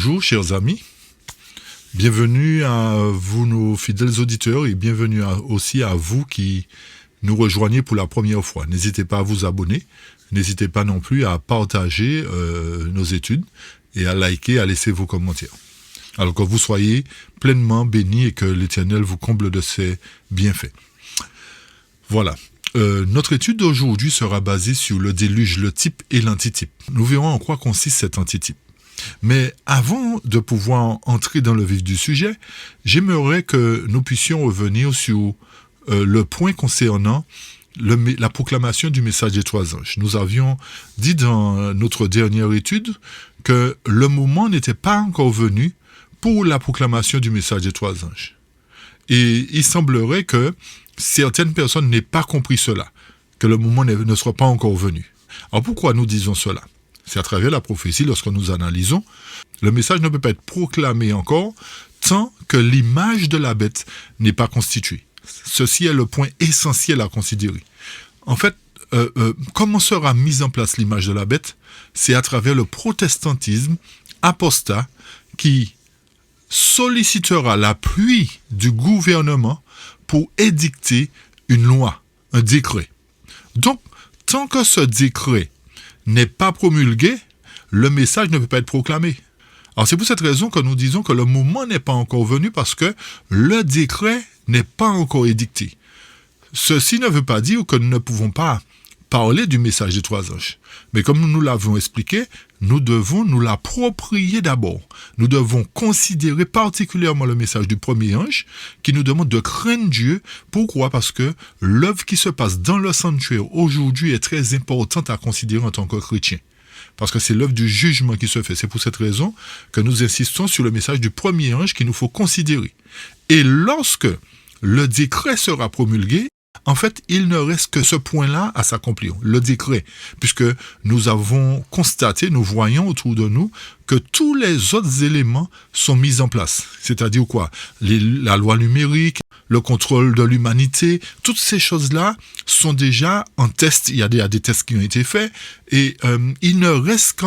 Bonjour chers amis, bienvenue à vous nos fidèles auditeurs et bienvenue aussi à vous qui nous rejoignez pour la première fois. N'hésitez pas à vous abonner, n'hésitez pas non plus à partager nos études et à liker, à laisser vos commentaires. Alors que vous soyez pleinement bénis et que l'Éternel vous comble de ses bienfaits. Voilà. Notre étude d'aujourd'hui sera basée sur le déluge, le type et l'antitype. Nous verrons en quoi consiste cet antitype. Mais avant de pouvoir entrer dans le vif du sujet, j'aimerais que nous puissions revenir sur le point concernant la proclamation du message des trois anges. Nous avions dit dans notre dernière étude que le moment n'était pas encore venu pour la proclamation du message des trois anges. Et il semblerait que certaines personnes n'aient pas compris cela, que le moment ne soit pas encore venu. Alors pourquoi nous disons cela ? C'est à travers la prophétie, lorsque nous analysons, le message ne peut pas être proclamé encore tant que l'image de la bête n'est pas constituée. Ceci est le point essentiel à considérer. En fait, comment sera mise en place l'image de la bête ? C'est à travers le protestantisme apostat qui sollicitera l'appui du gouvernement pour édicter une loi, un décret. Donc, tant que ce décret n'est pas promulgué, le message ne peut pas être proclamé. Alors c'est pour cette raison que nous disons que le moment n'est pas encore venu parce que le décret n'est pas encore édicté. Ceci ne veut pas dire que nous ne pouvons pas parler du message des trois anges. Mais comme nous l'avons expliqué, nous devons nous l'approprier d'abord. Nous devons considérer particulièrement le message du premier ange qui nous demande de craindre Dieu. Pourquoi ? Parce que l'œuvre qui se passe dans le sanctuaire aujourd'hui est très importante à considérer en tant que chrétien. Parce que c'est l'œuvre du jugement qui se fait. C'est pour cette raison que nous insistons sur le message du premier ange qu'il nous faut considérer. Et lorsque le décret sera promulgué, en fait, il ne reste que ce point-là à s'accomplir, le décret, puisque nous avons constaté, nous voyons autour de nous que tous les autres éléments sont mis en place. C'est-à-dire quoi ? La loi numérique, le contrôle de l'humanité, toutes ces choses-là sont déjà en test. Il y a des tests qui ont été faits et il ne reste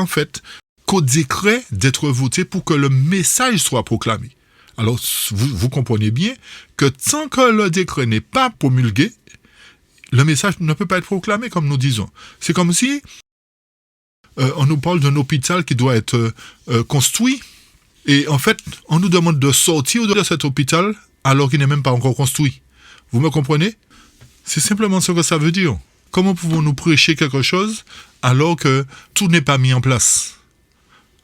qu'au décret d'être voté pour que le message soit proclamé. Alors, vous comprenez bien que tant que le décret n'est pas promulgué, le message ne peut pas être proclamé, comme nous disons. C'est comme si on nous parle d'un hôpital qui doit être construit, et en fait, on nous demande de sortir de cet hôpital alors qu'il n'est même pas encore construit. Vous me comprenez ? C'est simplement ce que ça veut dire. Comment pouvons-nous prêcher quelque chose alors que tout n'est pas mis en place ?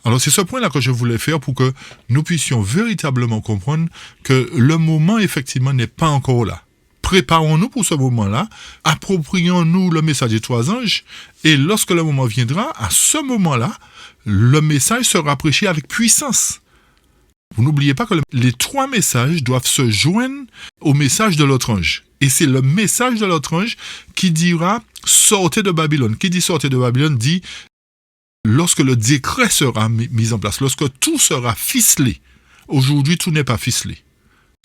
Alors c'est ce point-là que je voulais faire pour que nous puissions véritablement comprendre que le moment effectivement n'est pas encore là. Préparons-nous pour ce moment-là, approprions-nous le message des trois anges et lorsque le moment viendra, à ce moment-là, le message sera prêché avec puissance. Vous n'oubliez pas que les trois messages doivent se joindre au message de l'autre ange. Et c'est le message de l'autre ange qui dira « Sortez de Babylone ». Qui dit « Sortez de Babylone » dit lorsque le décret sera mis en place, lorsque tout sera ficelé. Aujourd'hui, tout n'est pas ficelé.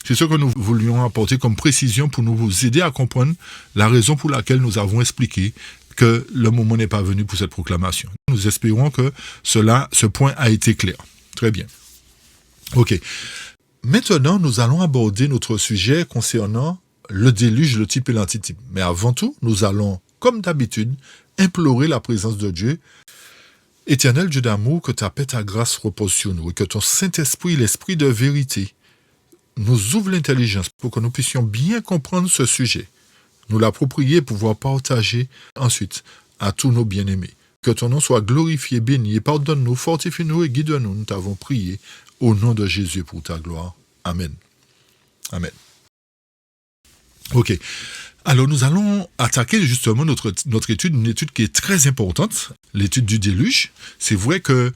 C'est ce que nous voulions apporter comme précision pour nous aider à comprendre la raison pour laquelle nous avons expliqué que le moment n'est pas venu pour cette proclamation. Nous espérons que ce point a été clair. Très bien. Ok. Maintenant, nous allons aborder notre sujet concernant le déluge, le type et l'antitype. Mais avant tout, nous allons, comme d'habitude, implorer la présence de Dieu. Éternel Dieu d'amour, que ta paix, ta grâce repose sur nous et que ton Saint-Esprit, l'Esprit de vérité, nous ouvre l'intelligence pour que nous puissions bien comprendre ce sujet, nous l'approprier et pouvoir partager ensuite à tous nos bien-aimés. Que ton nom soit glorifié, béni, et pardonne-nous, fortifie-nous et guide-nous. Nous t'avons prié au nom de Jésus pour ta gloire. Amen. Amen. Ok. Alors nous allons attaquer justement notre étude, une étude qui est très importante, l'étude du déluge. C'est vrai que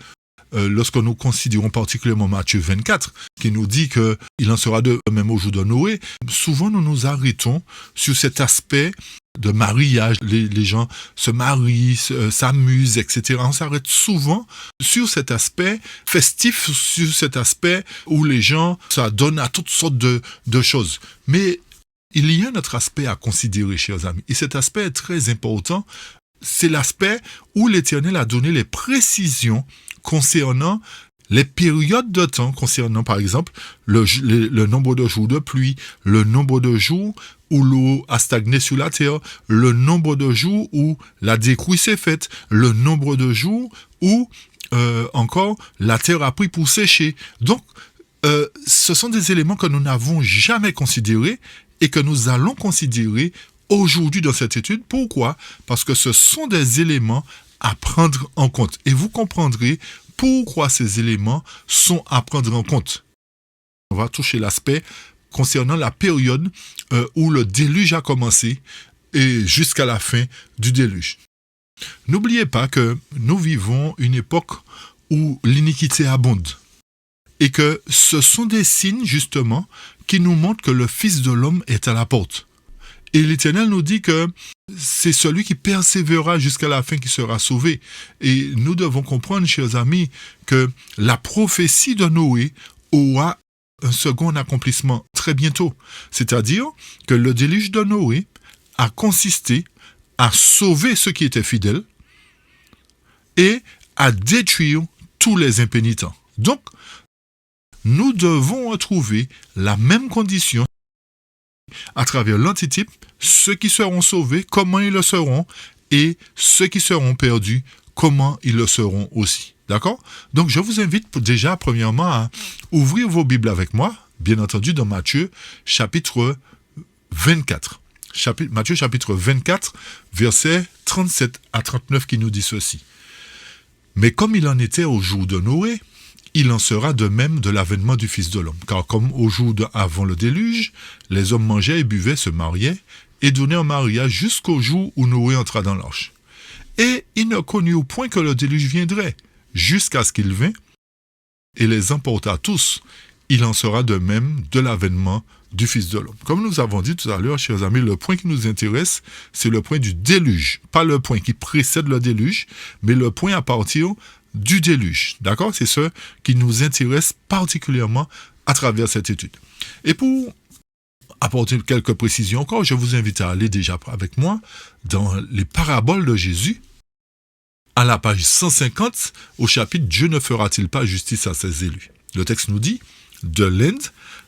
lorsque nous considérons particulièrement Matthieu 24, qui nous dit qu'il en sera de même au jour de Noé, souvent nous nous arrêtons sur cet aspect de mariage. Les gens se marient, s'amusent, etc. On s'arrête souvent sur cet aspect festif, sur cet aspect où les gens s'adonnent à toutes sortes de choses. Mais il y a un autre aspect à considérer, chers amis, et cet aspect est très important. C'est l'aspect où l'Éternel a donné les précisions concernant les périodes de temps concernant, par exemple, le nombre de jours de pluie, le nombre de jours où l'eau a stagné sur la terre, le nombre de jours où la décrue s'est faite, le nombre de jours où encore la terre a pris pour sécher. Donc, ce sont des éléments que nous n'avons jamais considérés et que nous allons considérer aujourd'hui dans cette étude. Pourquoi? Parce que ce sont des éléments à prendre en compte. Et vous comprendrez pourquoi ces éléments sont à prendre en compte. On va toucher l'aspect concernant la période où le déluge a commencé et jusqu'à la fin du déluge. N'oubliez pas que nous vivons une époque où l'iniquité abonde et que ce sont des signes justement qui nous montrent que le Fils de l'homme est à la porte. Et l'Éternel nous dit que c'est celui qui persévérera jusqu'à la fin qui sera sauvé. Et nous devons comprendre, chers amis, que la prophétie de Noé aura un second accomplissement très bientôt. C'est-à-dire que le déluge de Noé a consisté à sauver ceux qui étaient fidèles et à détruire tous les impénitents. Donc, nous devons retrouver la même condition à travers l'antitype, ceux qui seront sauvés, comment ils le seront, et ceux qui seront perdus, comment ils le seront aussi. D'accord? Donc, je vous invite déjà, premièrement, à ouvrir vos Bibles avec moi, bien entendu, dans Matthieu, chapitre 24. Matthieu, chapitre 24, versets 37 à 39, qui nous dit ceci. « Mais comme il en était au jour de Noé, il en sera de même de l'avènement du Fils de l'homme. Car comme au jour avant le déluge, les hommes mangeaient et buvaient, se mariaient, et donnaient en mariage jusqu'au jour où Noé entra dans l'arche. Et ils ne connurent point que le déluge viendrait, jusqu'à ce qu'il vint, et les emporta tous. Il en sera de même de l'avènement du Fils de l'homme. » Comme nous avons dit tout à l'heure, chers amis, le point qui nous intéresse, c'est le point du déluge. Pas le point qui précède le déluge, mais le point à partir du déluge. D'accord? C'est ce qui nous intéresse particulièrement à travers cette étude. Et pour apporter quelques précisions encore, je vous invite à aller déjà avec moi dans les paraboles de Jésus, à la page 150, au chapitre « Dieu ne fera-t-il pas justice à ses élus ?» Le texte nous dit « De l'Inde,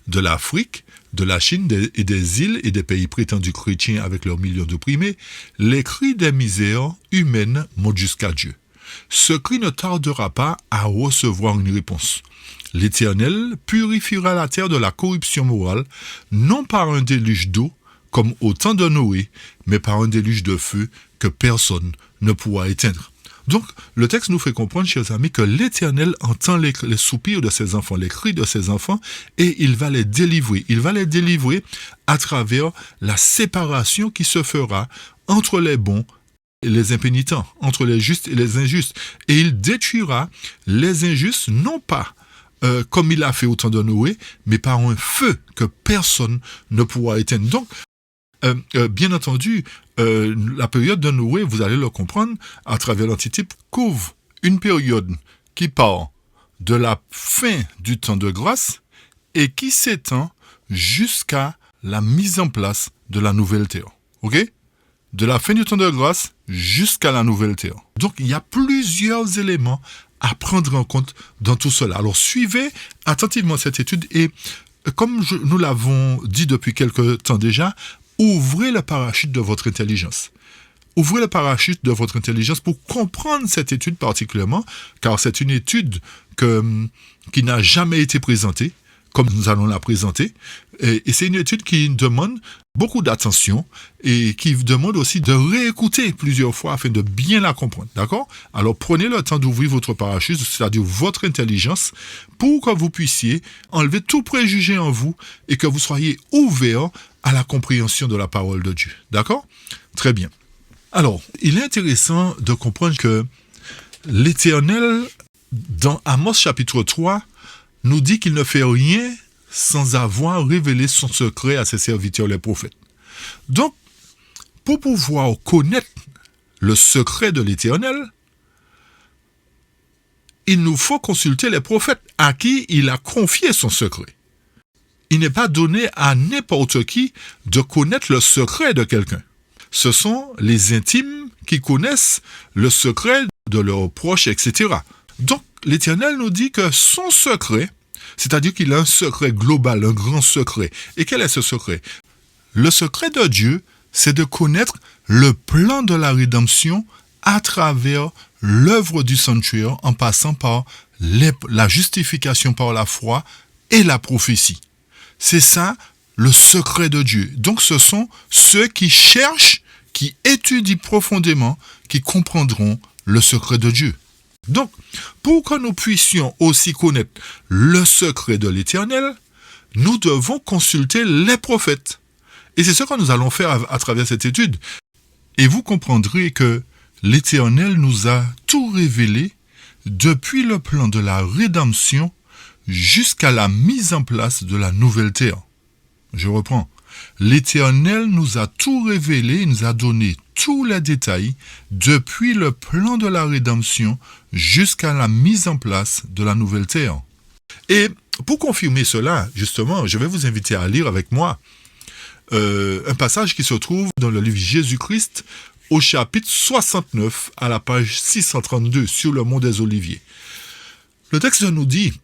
de l'Afrique, de la Chine et des îles et des pays prétendus chrétiens avec leurs millions d'opprimés, les cris des misères humaines montent jusqu'à Dieu. Ce cri ne tardera pas à recevoir une réponse. L'Éternel purifiera la terre de la corruption morale, non par un déluge d'eau, comme au temps de Noé, mais par un déluge de feu que personne ne pourra éteindre. » Donc, le texte nous fait comprendre, chers amis, que l'Éternel entend les soupirs de ses enfants, les cris de ses enfants, et il va les délivrer. Il va les délivrer à travers la séparation qui se fera entre les bons et les impénitents, entre les justes et les injustes. Et il détruira les injustes, non pas comme il a fait au temps de Noé, mais par un feu que personne ne pourra éteindre. Donc, bien entendu, la période de Noé, vous allez le comprendre, à travers l'antitype, couvre une période qui part de la fin du temps de grâce et qui s'étend jusqu'à la mise en place de la nouvelle terre. Ok? De la fin du temps de grâce jusqu'à la nouvelle terre. Donc, il y a plusieurs éléments à prendre en compte dans tout cela. Alors, suivez attentivement cette étude et, comme nous l'avons dit depuis quelque temps déjà, ouvrez le parachute de votre intelligence. Ouvrez le parachute de votre intelligence pour comprendre cette étude particulièrement, car c'est une étude qui n'a jamais été présentée, comme nous allons la présenter. Et c'est une étude qui demande beaucoup d'attention et qui demande aussi de réécouter plusieurs fois afin de bien la comprendre. D'accord? Alors prenez le temps d'ouvrir votre parachute, c'est-à-dire votre intelligence, pour que vous puissiez enlever tout préjugé en vous et que vous soyez ouvert à la compréhension de la parole de Dieu. D'accord? Très bien. Alors, il est intéressant de comprendre que l'Éternel, dans Amos chapitre 3, nous dit qu'il ne fait rien sans avoir révélé son secret à ses serviteurs les prophètes. Donc, pour pouvoir connaître le secret de l'Éternel, il nous faut consulter les prophètes à qui il a confié son secret. Il n'est pas donné à n'importe qui de connaître le secret de quelqu'un. Ce sont les intimes qui connaissent le secret de leurs proches, etc. Donc, l'Éternel nous dit que son secret, c'est-à-dire qu'il a un secret global, un grand secret. Et quel est ce secret? Le secret de Dieu, c'est de connaître le plan de la rédemption à travers l'œuvre du sanctuaire en passant par la justification par la foi et la prophétie. C'est ça le secret de Dieu. Donc ce sont ceux qui cherchent, qui étudient profondément, qui comprendront le secret de Dieu. Donc, pour que nous puissions aussi connaître le secret de l'Éternel, nous devons consulter les prophètes. Et c'est ce que nous allons faire à travers cette étude. Et vous comprendrez que l'Éternel nous a tout révélé depuis le plan de la rédemption jusqu'à la mise en place de la nouvelle terre. Je reprends. L'Éternel nous a tout révélé, il nous a donné tous les détails depuis le plan de la rédemption jusqu'à la mise en place de la nouvelle terre. Et pour confirmer cela, justement, je vais vous inviter à lire avec moi un passage qui se trouve dans le livre Jésus-Christ au chapitre 69 à la page 632 sur le mont des Oliviers. Le texte nous dit,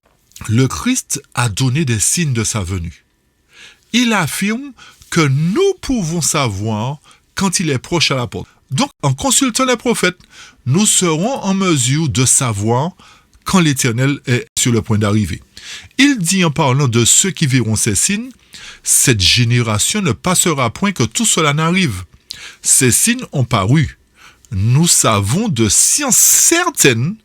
le Christ a donné des signes de sa venue. Il affirme que nous pouvons savoir quand il est proche à la porte. Donc, en consultant les prophètes, nous serons en mesure de savoir quand l'Éternel est sur le point d'arriver. Il dit en parlant de ceux qui verront ces signes, cette génération ne passera point que tout cela n'arrive. Ces signes ont paru. Nous savons de science certaine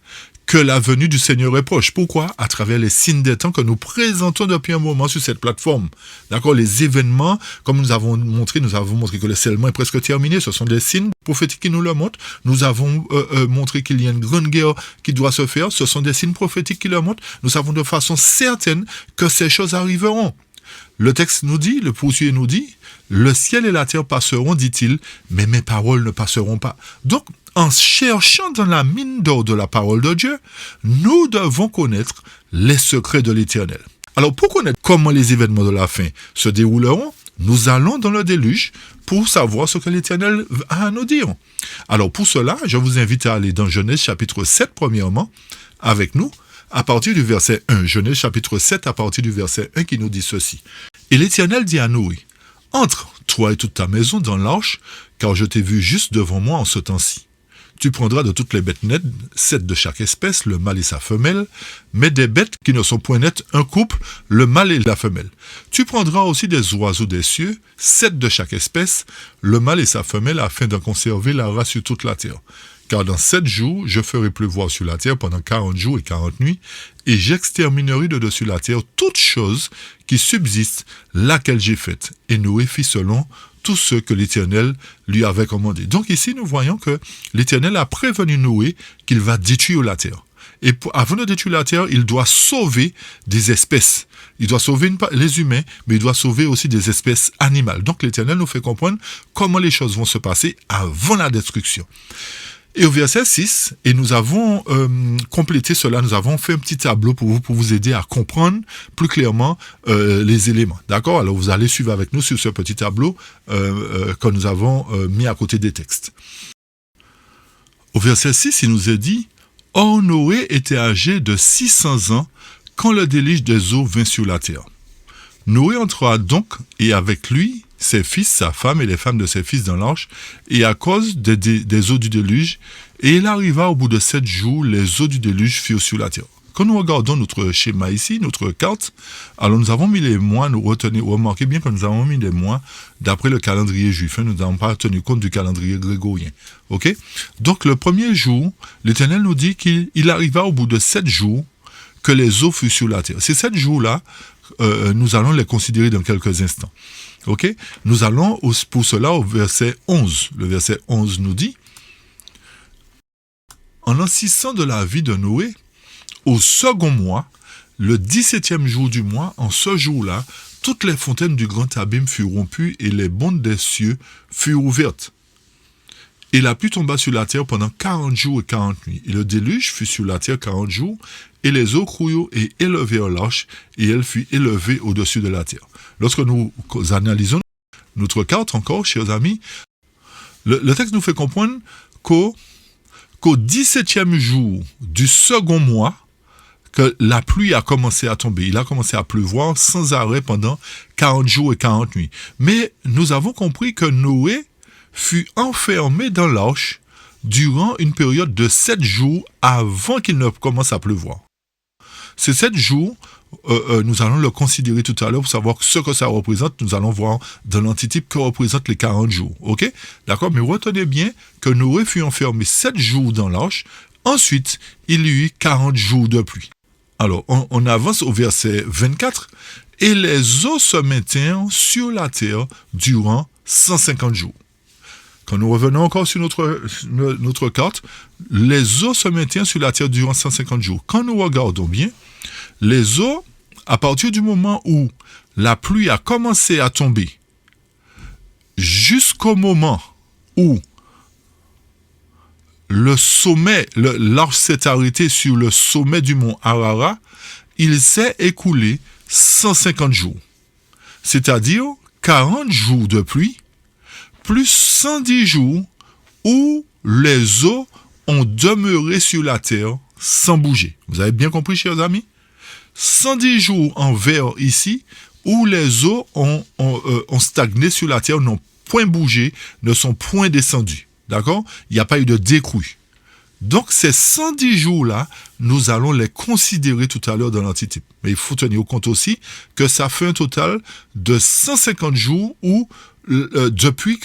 que la venue du Seigneur est proche. Pourquoi? À travers les signes des temps que nous présentons depuis un moment sur cette plateforme. D'accord? Les événements, comme nous avons montré que le scellement est presque terminé. Ce sont des signes prophétiques qui nous le montrent. Nous avons montré qu'il y a une grande guerre qui doit se faire. Ce sont des signes prophétiques qui le montrent. Nous savons de façon certaine que ces choses arriveront. Le texte nous dit, le poursuivant nous dit, le ciel et la terre passeront, dit-il, mais mes paroles ne passeront pas. Donc, en cherchant dans la mine d'or de la parole de Dieu, nous devons connaître les secrets de l'Éternel. Alors, pour connaître comment les événements de la fin se dérouleront, nous allons dans le déluge pour savoir ce que l'Éternel a à nous dire. Alors, pour cela, je vous invite à aller dans Genèse chapitre 7, premièrement, avec nous, à partir du verset 1. Genèse chapitre 7, à partir du verset 1, qui nous dit ceci. Et l'Éternel dit à Noé, « Entre, toi et toute ta maison, dans l'arche, car je t'ai vu juste devant moi en ce temps-ci. Tu prendras de toutes les bêtes nettes, 7 de chaque espèce, le mâle et sa femelle, mais des bêtes qui ne sont point nettes, un couple, le mâle et la femelle. Tu prendras aussi des oiseaux des cieux, 7 de chaque espèce, le mâle et sa femelle, afin d'en conserver la race sur toute la terre. Car dans 7 jours, je ferai pleuvoir sur la terre pendant 40 jours et 40 nuits, et j'exterminerai de dessus la terre toute chose qui subsiste, laquelle j'ai faite. Et Noé fit selon tout ce que l'Éternel lui avait commandé. Donc ici, nous voyons que l'Éternel a prévenu Noé qu'il va détruire la terre. Et avant de détruire la terre, il doit sauver des espèces. Il doit sauver les humains, mais il doit sauver aussi des espèces animales. Donc l'Éternel nous fait comprendre comment les choses vont se passer avant la destruction. Et au verset 6, et nous avons complété cela, nous avons fait un petit tableau pour vous aider à comprendre plus clairement les éléments. D'accord? Alors vous allez suivre avec nous sur ce petit tableau que nous avons mis à côté des textes. Au verset 6, il nous est dit, « Or Noé était âgé de 600 ans quand le déluge des eaux vint sur la terre. Noé entra donc, et avec lui, ses fils, sa femme et les femmes de ses fils dans l'arche, et à cause des eaux du déluge, et il arriva au bout de 7 jours, les eaux du déluge furent sur la terre. » Quand nous regardons notre schéma ici, notre carte, alors nous avons mis les mois, remarquez bien que nous avons mis les mois d'après le calendrier juif, nous n'avons pas tenu compte du calendrier grégorien. Ok? Donc le premier jour, l'Éternel nous dit qu'il arriva au bout de 7 jours que les eaux furent sur la terre. Ces 7 jours-là, nous allons les considérer dans quelques instants. Ok? Nous allons pour cela au verset 11. Le verset 11 nous dit, « En insistant de la vie de Noé, au second mois, le 17e jour du mois, en ce jour-là, toutes les fontaines du grand abîme furent rompues et les bondes des cieux furent ouvertes. Et la pluie tomba sur la terre pendant 40 jours et 40 nuits. Et le déluge fut sur la terre 40 jours, et les eaux coururent et élevèrent l'arche, et elle fut élevée au-dessus de la terre. » Lorsque nous analysons notre carte encore, chers amis, le texte nous fait comprendre qu'au 17e jour du second mois, que la pluie a commencé à tomber. Il a commencé à pleuvoir sans arrêt pendant 40 jours et 40 nuits. Mais nous avons compris que Noé fut enfermé dans l'arche durant une période de 7 jours avant qu'il ne commence à pleuvoir. Ces 7 jours, nous allons le considérer tout à l'heure pour savoir ce que ça représente. Nous allons voir dans l'antitype que représentent les 40 jours. Ok? D'accord? Mais retenez bien que Noé fut enfermé 7 jours dans l'arche. Ensuite, il y eut 40 jours de pluie. Alors, on avance au verset 24. Et les eaux se maintinrent sur la terre durant 150 jours. Quand nous revenons encore sur notre carte, les eaux se maintiennent sur la terre durant 150 jours. Quand nous regardons bien, les eaux, à partir du moment où la pluie a commencé à tomber, jusqu'au moment où le sommet, l'arche s'est arrêté sur le sommet du mont Ararat, il s'est écoulé 150 jours. C'est-à-dire 40 jours de pluie, plus 110 jours où les eaux ont demeuré sur la terre sans bouger. Vous avez bien compris, chers amis? 110 jours en vert ici, où les eaux ont stagné sur la terre, n'ont point bougé, ne sont point descendues. D'accord? Il n'y a pas eu de décrue. Donc, ces 110 jours-là, nous allons les considérer tout à l'heure dans l'antitype. Mais il faut tenir compte aussi que ça fait un total de 150 jours où, depuis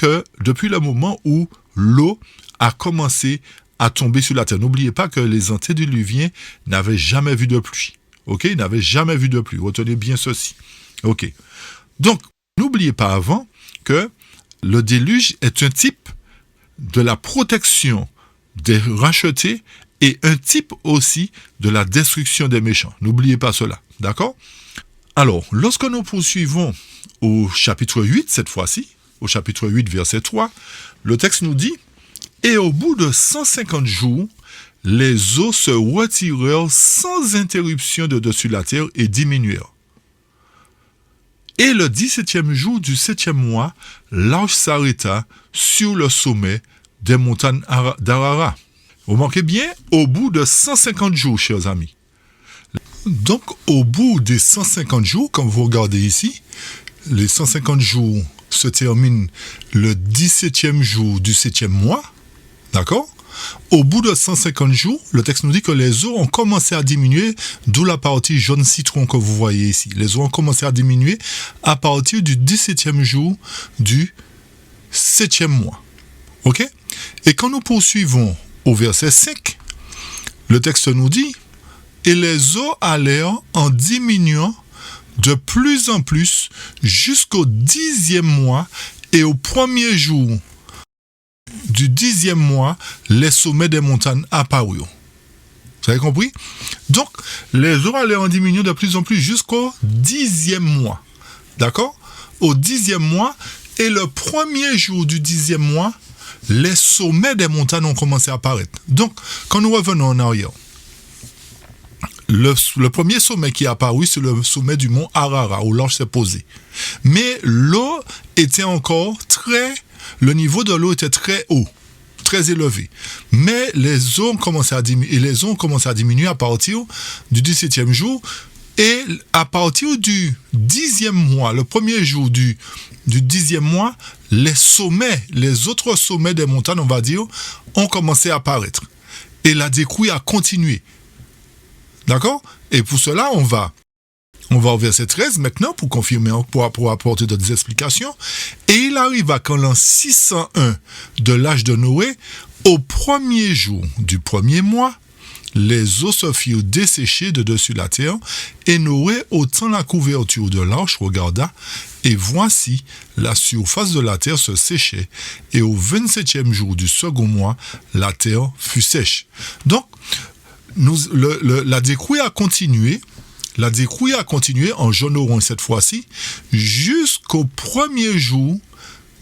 le moment où l'eau a commencé à tomber sur la terre. N'oubliez pas que les antédiluviens n'avaient jamais vu de pluie. Ok? Ils n'avaient jamais vu de pluie. Retenez bien ceci. Ok? Donc, n'oubliez pas avant que le déluge est un type de la protection des rachetés et un type aussi de la destruction des méchants. N'oubliez pas cela, d'accord? Alors, lorsque nous poursuivons au chapitre 8, cette fois-ci, au chapitre 8, verset 3, le texte nous dit « Et au bout de 150 jours, les eaux se retirèrent sans interruption de dessus la terre et diminuèrent. Et le 17e jour du 7e mois, l'arche s'arrêta sur le sommet des montagnes d'Ararat. » Vous manquez bien, au bout de 150 jours, chers amis. Donc, au bout des 150 jours, comme vous regardez ici, les 150 jours se terminent le 17e jour du 7e mois. D'accord? Au bout de 150 jours, le texte nous dit que les eaux ont commencé à diminuer, d'où la partie jaune citron que vous voyez ici. Les eaux ont commencé à diminuer à partir du 17e jour du 7e mois. Ok? Et quand nous poursuivons au verset 5, le texte nous dit « Et les eaux allèrent en diminuant de plus en plus jusqu'au 10e mois et au premier jour du 10e mois, les sommets des montagnes apparurent. » Vous avez compris? Donc, les eaux allaient en diminuant de plus en plus jusqu'au 10e mois. D'accord? Au 10e mois, et le premier jour du 10e mois, les sommets des montagnes ont commencé à apparaître. Donc, quand nous revenons en arrière, le premier sommet qui est apparu, c'est le sommet du mont Ararat, où l'arche s'est posée. Mais l'eau était encore le niveau de l'eau était très haut, très élevé. Mais les eaux ont commencé à diminuer, à partir du 17e jour. Et à partir du 10e mois, le premier jour du 10e mois, les autres sommets des montagnes, on va dire, ont commencé à apparaître. Et la décrue a continué. D'accord? Et pour cela, on va au verset 13 maintenant pour confirmer, pour apporter d'autres explications. Et il arriva qu'en l'an 601 de l'âge de Noé, au premier jour du premier mois, les eaux se firent dessécher de dessus la terre, et Noé, ôtant la couverture de l'arche, regarda, et voici, la surface de la terre se séchait, et au 27e jour du second mois, la terre fut sèche. Donc, la décrue a continué. La décrue a continué en jaune orange cette fois-ci jusqu'au premier jour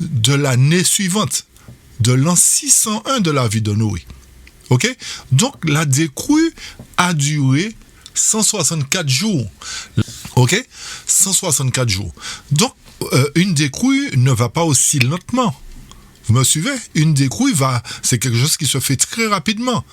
de l'année suivante, de l'an 601 de la vie de Noé. Ok? Donc la décrue a duré 164 jours. Ok? 164 jours. Donc une décrue ne va pas aussi lentement. Vous me suivez? Une décrouille c'est quelque chose qui se fait très rapidement.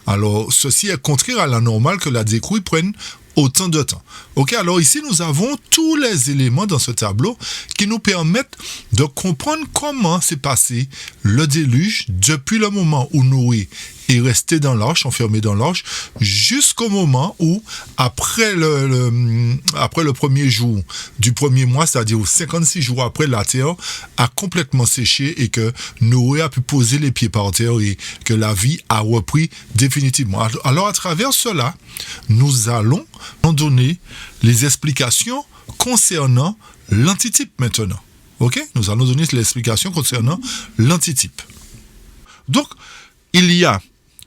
Alors, ceci est contraire à la normale que la décrouille prenne autant de temps. Ok, alors ici, nous avons tous les éléments dans ce tableau qui nous permettent de comprendre comment s'est passé le déluge depuis le moment où Noé est resté dans l'arche, enfermé dans l'arche, jusqu'au moment où, après le premier jour du premier mois, c'est-à-dire 56 jours après, la terre a complètement séché et que Noé a pu poser les pieds par terre et que la vie a repris définitivement. Alors, à travers cela, nous allons donner les explications concernant l'antitype maintenant. Ok? Nous allons donner l'explication concernant l'antitype. Donc, il y a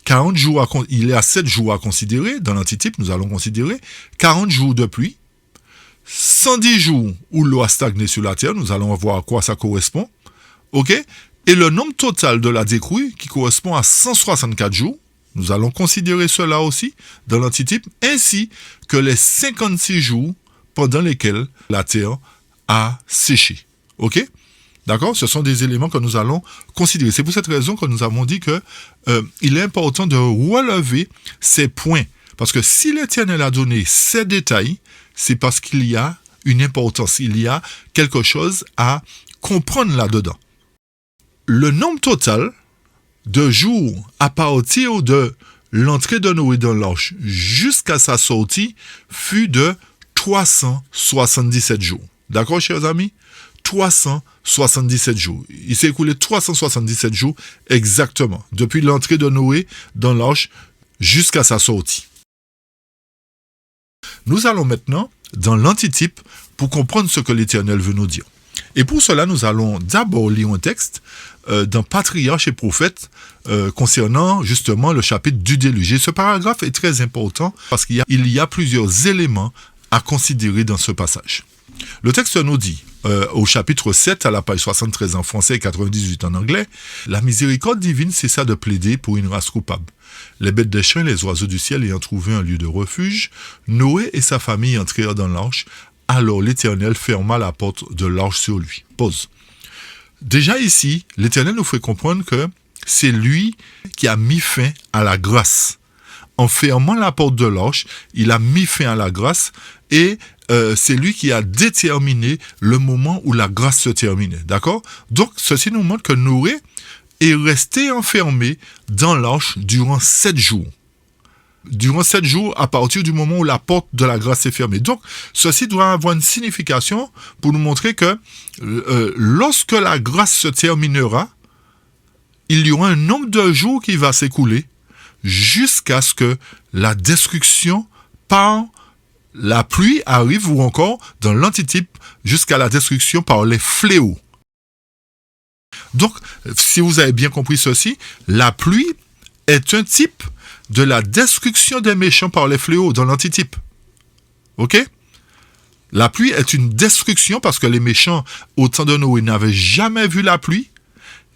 7 jours à considérer dans l'antitype. Nous allons considérer 40 jours de pluie, 110 jours où l'eau a stagné sur la terre. Nous allons voir à quoi ça correspond. Ok? Et le nombre total de la décrouille qui correspond à 164 jours. Nous allons considérer cela aussi dans l'antitype, ainsi que les 56 jours pendant lesquels la terre a séché. Ok? D'accord? Ce sont des éléments que nous allons considérer. C'est pour cette raison que nous avons dit que il est important de relever ces points. Parce que si l'Éternel a donné ces détails, c'est parce qu'il y a une importance, il y a quelque chose à comprendre là-dedans. Le nombre total de jours à partir de l'entrée de Noé dans l'arche jusqu'à sa sortie fut de 377 jours. D'accord, chers amis? 377 jours. Il s'est écoulé 377 jours exactement, depuis l'entrée de Noé dans l'arche jusqu'à sa sortie. Nous allons maintenant dans l'antitype pour comprendre ce que l'Éternel veut nous dire. Et pour cela, nous allons d'abord lire un texte dans Patriarches et Prophètes concernant justement le chapitre du déluge. Et ce paragraphe est très important parce qu'il y a plusieurs éléments à considérer dans ce passage. Le texte nous dit, au chapitre 7, à la page 73 en français et 98 en anglais, « La miséricorde divine cessa de plaider pour une race coupable. Les bêtes des champs et les oiseaux du ciel ayant trouvé un lieu de refuge, Noé et sa famille entrèrent dans l'arche. Alors l'Éternel ferma la porte de l'arche sur lui. » Pause. Déjà ici, l'Éternel nous fait comprendre que c'est lui qui a mis fin à la grâce. En fermant la porte de l'arche, il a mis fin à la grâce et c'est lui qui a déterminé le moment où la grâce se terminait. D'accord? Donc, ceci nous montre que Noé est resté enfermé dans l'arche durant 7 jours. Durant 7 jours, à partir du moment où la porte de la grâce est fermée. Donc, ceci doit avoir une signification pour nous montrer que lorsque la grâce se terminera, il y aura un nombre de jours qui va s'écouler jusqu'à ce que la destruction par la pluie arrive, ou encore, dans l'antitype, jusqu'à la destruction par les fléaux. Donc, si vous avez bien compris ceci, la pluie est un type de la destruction des méchants par les fléaux dans l'antitype. Ok? La pluie est une destruction parce que les méchants, au temps de Noé, n'avaient jamais vu la pluie.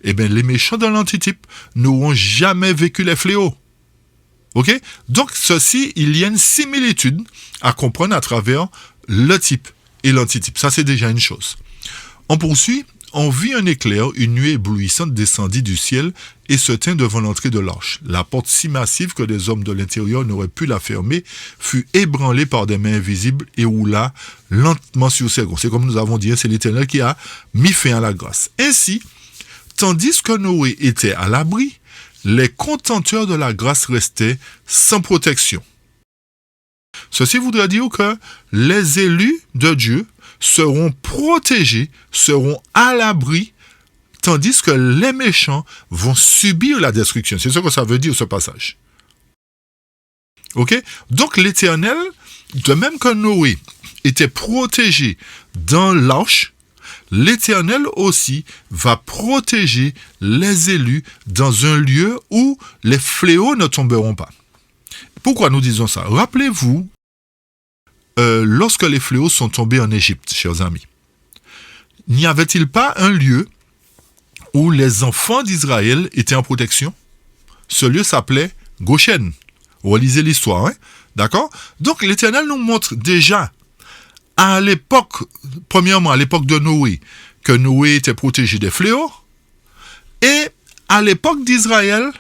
Eh bien, les méchants dans l'antitype n'auront jamais vécu les fléaux. Ok? Donc, ceci, il y a une similitude à comprendre à travers le type et l'antitype. Ça, c'est déjà une chose. On poursuit. On vit un éclair, une nuée éblouissante descendit du ciel et se tint devant l'entrée de l'arche. La porte si massive que les hommes de l'intérieur n'auraient pu la fermer fut ébranlée par des mains invisibles et roula lentement sur ses gonds. C'est comme nous avons dit, c'est l'Éternel qui a mis fin à la grâce. Ainsi, tandis que Noé était à l'abri, les contenteurs de la grâce restaient sans protection. Ceci voudrait dire que les élus de Dieu seront protégés, seront à l'abri, tandis que les méchants vont subir la destruction. C'est ce que ça veut dire, ce passage. Ok? Donc l'Éternel, de même que Noé était protégé dans l'arche, l'Éternel aussi va protéger les élus dans un lieu où les fléaux ne tomberont pas. Pourquoi nous disons ça? Rappelez-vous, lorsque les fléaux sont tombés en Égypte, chers amis, n'y avait-il pas un lieu où les enfants d'Israël étaient en protection? Ce lieu s'appelait Goshen. Relisez l'histoire, hein? D'accord? Donc l'Éternel nous montre déjà, à l'époque, premièrement à l'époque de Noé, que Noé était protégé des fléaux, Et à l'époque d'Israël,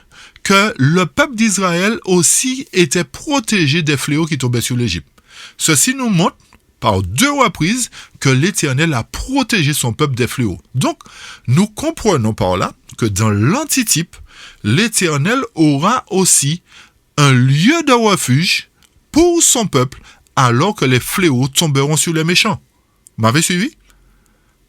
que le peuple d'Israël aussi était protégé des fléaux qui tombaient sur l'Égypte. Ceci nous montre par 2 reprises que l'Éternel a protégé son peuple des fléaux. Donc, nous comprenons par là que dans l'antitype, l'Éternel aura aussi un lieu de refuge pour son peuple alors que les fléaux tomberont sur les méchants. Vous m'avez suivi?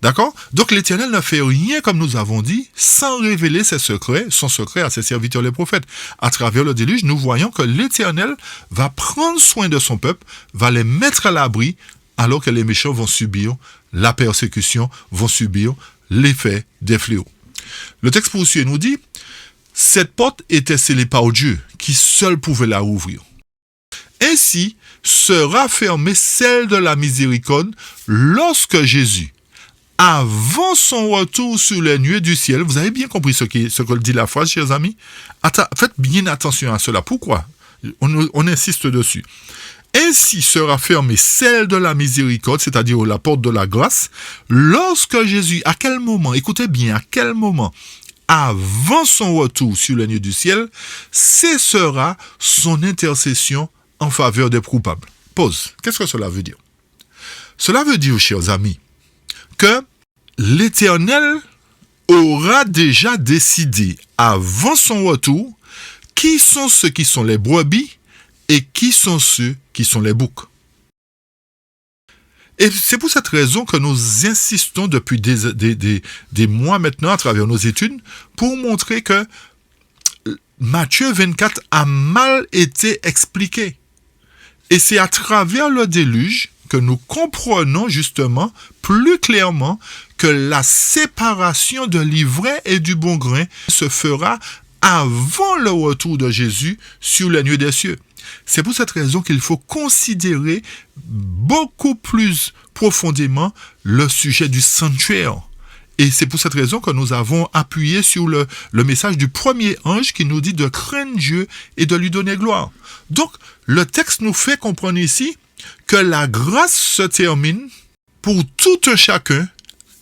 D'accord? Donc l'Éternel ne fait rien, comme nous avons dit, sans révéler ses secrets, son secret à ses serviteurs les prophètes. À travers le déluge, nous voyons que l'Éternel va prendre soin de son peuple, va les mettre à l'abri, alors que les méchants vont subir la persécution, vont subir l'effet des fléaux. Le texte poursuit et nous dit, cette porte était scellée par Dieu, qui seul pouvait la ouvrir. Ainsi sera fermée celle de la miséricorde lorsque Jésus, avant son retour sur les nuées du ciel, vous avez bien compris ce que dit la phrase, chers amis? Faites bien attention à cela. Pourquoi? On insiste dessus. Ainsi sera fermée celle de la miséricorde, c'est-à-dire la porte de la grâce, lorsque Jésus, à quel moment, écoutez bien, à quel moment, avant son retour sur les nuées du ciel, cessera son intercession en faveur des coupables. Pause. Qu'est-ce que cela veut dire? Cela veut dire, chers amis, que l'Éternel aura déjà décidé, avant son retour, qui sont ceux qui sont les brebis et qui sont ceux qui sont les boucs. Et c'est pour cette raison que nous insistons depuis des mois maintenant à travers nos études pour montrer que Matthieu 24 a mal été expliqué. Et c'est à travers le déluge que nous comprenons justement plus clairement que la séparation de l'ivraie et du bon grain se fera avant le retour de Jésus sur les nuées des cieux. C'est pour cette raison qu'il faut considérer beaucoup plus profondément le sujet du sanctuaire. Et c'est pour cette raison que nous avons appuyé sur le message du premier ange qui nous dit de craindre Dieu et de lui donner gloire. Donc, le texte nous fait comprendre ici que la grâce se termine pour tout un chacun